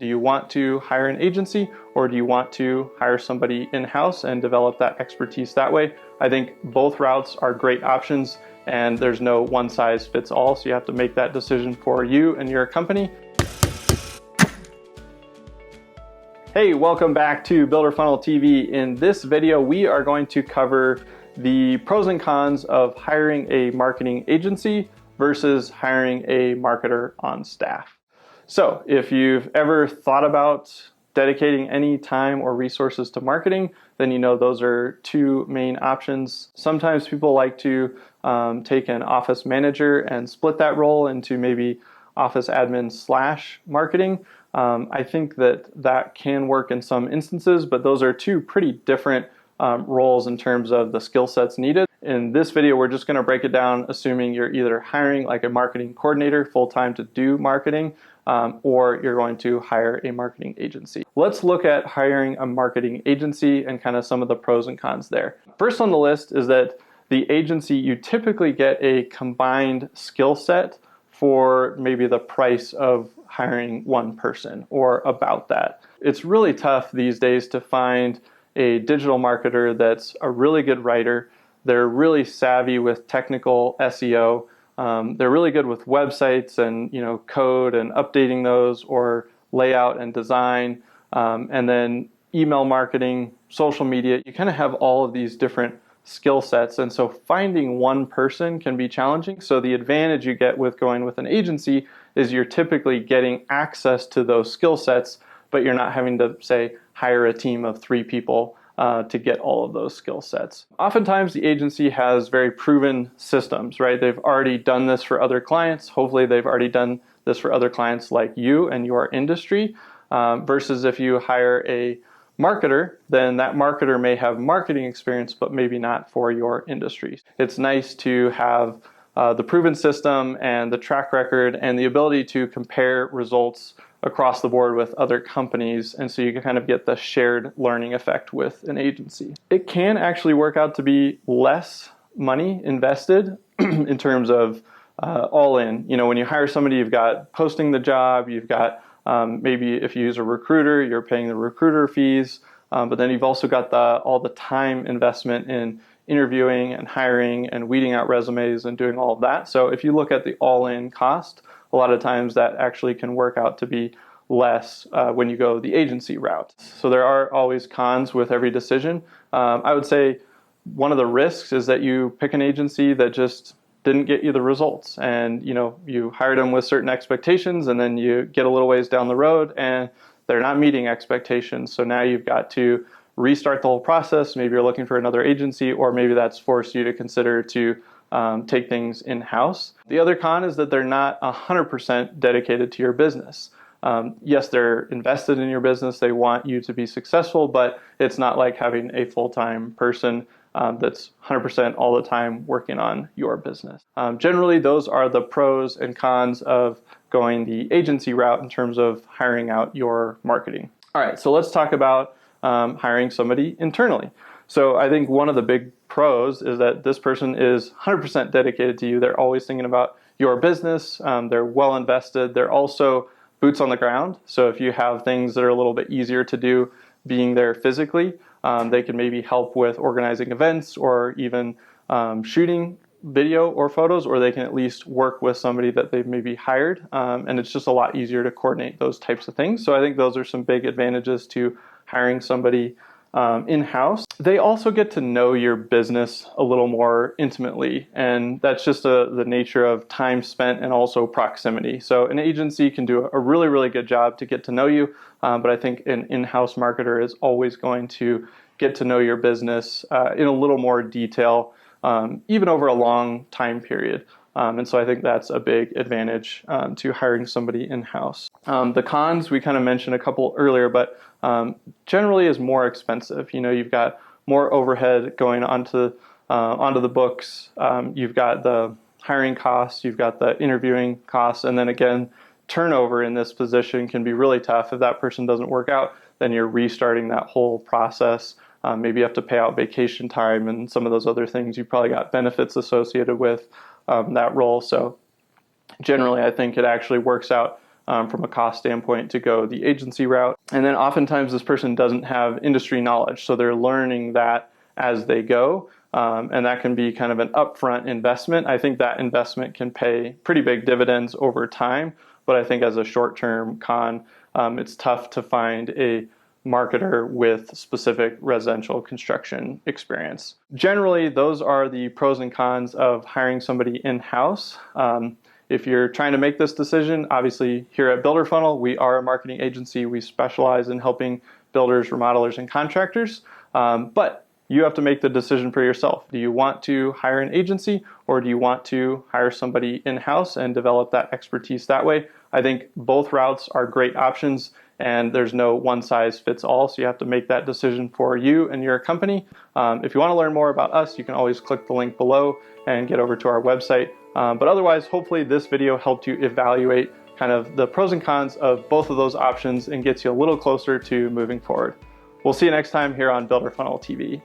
Do you want to hire an agency, or do you want to hire somebody in-house and develop that expertise that way? I think both routes are great options, and there's no one size fits all, so you have to make that decision for you and your company. Hey, welcome back to Builder Funnel TV. In this video, we are going to cover the pros and cons of hiring a marketing agency versus hiring a marketer on staff. So if you've ever thought about dedicating any time or resources to marketing, then you know those are two main options. Sometimes people like to take an office manager and split that role into maybe office admin / marketing. I think that can work in some instances, but those are two pretty different roles in terms of the skill sets needed. In this video, we're just going to break it down, assuming you're either hiring like a marketing coordinator full-time to do marketing, or you're going to hire a marketing agency. Let's look at hiring a marketing agency and kind of some of the pros and cons there. First on the list is that the agency, you typically get a combined skill set for maybe the price of hiring one person or about that. It's really tough these days to find a digital marketer that's a really good writer. They're really savvy with technical SEO. They're really good with websites and code and updating those, or layout and design, and then email marketing, social media. You kind of have all of these different skill sets, and so finding one person can be challenging. So the advantage you get with going with an agency is you're typically getting access to those skill sets, but you're not having to, say, hire a team of 3 people to get all of those skill sets. Oftentimes the agency has very proven systems, right? They've already done this for other clients. Hopefully they've already done this for other clients like you and your industry, versus if you hire a marketer, then that marketer may have marketing experience, but maybe not for your industry. It's nice to have the proven system and the track record and the ability to compare results across the board with other companies, and so you can kind of get the shared learning effect with an agency. It can actually work out to be less money invested in terms of all in. When you hire somebody, you've got posting the job, you've got maybe if you use a recruiter, you're paying the recruiter fees, but then you've also got all the time investment in interviewing and hiring and weeding out resumes and doing all of that. So if you look at the all-in cost, a lot of times that actually can work out to be less when you go the agency route. So there are always cons with every decision. I would say one of the risks is that you pick an agency that just didn't get you the results, and you hired them with certain expectations, and then you get a little ways down the road and they're not meeting expectations. So now you've got to restart the whole process. Maybe you're looking for another agency, or maybe that's forced you to consider to take things in-house. The other con is that they're not 100% dedicated to your business. Yes, they're invested in your business. They want you to be successful, but it's not like having a full-time person that's 100% all the time working on your business. Generally, those are the pros and cons of going the agency route in terms of hiring out your marketing. All right, so let's talk about hiring somebody internally. So I think one of the big pros is that this person is 100% dedicated to you. They're always thinking about your business. They're well invested. They're also boots on the ground. So if you have things that are a little bit easier to do being there physically, they can maybe help with organizing events, or even shooting video or photos, or they can at least work with somebody that they've maybe hired. And it's just a lot easier to coordinate those types of things. So I think those are some big advantages to hiring somebody in-house. They also get to know your business a little more intimately, and that's just the nature of time spent and also proximity. So an agency can do a really, really good job to get to know you, but I think an in-house marketer is always going to get to know your business in a little more detail, even over a long time period. And so I think that's a big advantage to hiring somebody in-house. The cons, we kind of mentioned a couple earlier, but generally is more expensive. You've got more overhead going onto the books. You've got the hiring costs, you've got the interviewing costs, and then again, turnover in this position can be really tough. If that person doesn't work out, then you're restarting that whole process. Maybe you have to pay out vacation time and some of those other things. You probably got benefits associated with that role. So generally, I think it actually works out from a cost standpoint to go the agency route. And then oftentimes this person doesn't have industry knowledge, so they're learning that as they go. And that can be kind of an upfront investment. I think that investment can pay pretty big dividends over time, but I think as a short-term con, it's tough to find a marketer with specific residential construction experience. Generally, those are the pros and cons of hiring somebody in-house. If you're trying to make this decision, obviously here at Builder Funnel, we are a marketing agency. We specialize in helping builders, remodelers, and contractors. But you have to make the decision for yourself. Do you want to hire an agency, or do you want to hire somebody in-house and develop that expertise that way? I think both routes are great options, and there's no one size fits all, so you have to make that decision for you and your company. If you want to learn more about us, you can always click the link below and get over to our website. But otherwise, hopefully this video helped you evaluate kind of the pros and cons of both of those options and gets you a little closer to moving forward. We'll see you next time here on Builder Funnel TV.